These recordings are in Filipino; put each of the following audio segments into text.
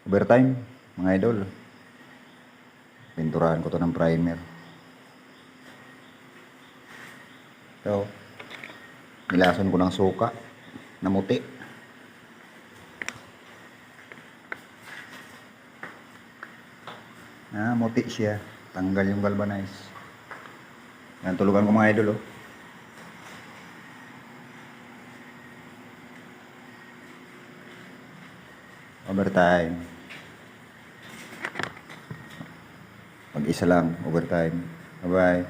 Overtime, mga idol. Pinturahan ko to ng primer. So, nilason ko ng suka na muti. Muti siya. Tanggal yung galvanize. Yan, tulugan ko mga idol, oh. Overtime. Mag-isa lang, overtime. Bye-bye.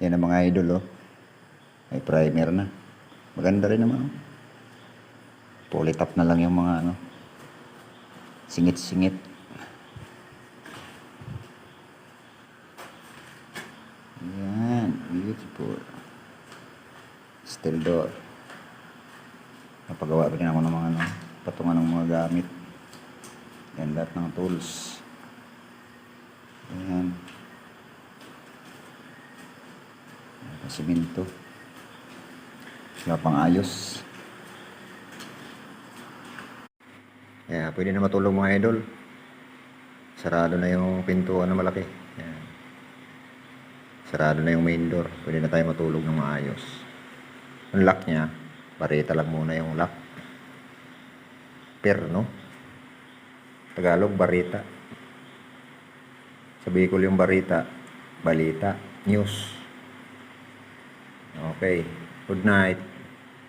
Yan ang mga idol, oh. May primer na. Maganda rin naman, oh. Polytop na lang yung mga ano, singit-singit. Yan, beautiful. Steel door. Napagawa rin ako ng mga ano, patungan ng mga gamit. Yan, lahat ng tools. Yan. Siminto. Wala pang ayos. Kaya pwede na matulog mga idol. Sarado na yung pintuan na malaki. Yan. Sarado na yung main door. Pwede na tayo matulog ng maayos. Ang lock niya, barita lang muna yung lock. No? Tagalog, barita. Sa Bicol yung barita, balita, news. Okay. Good night.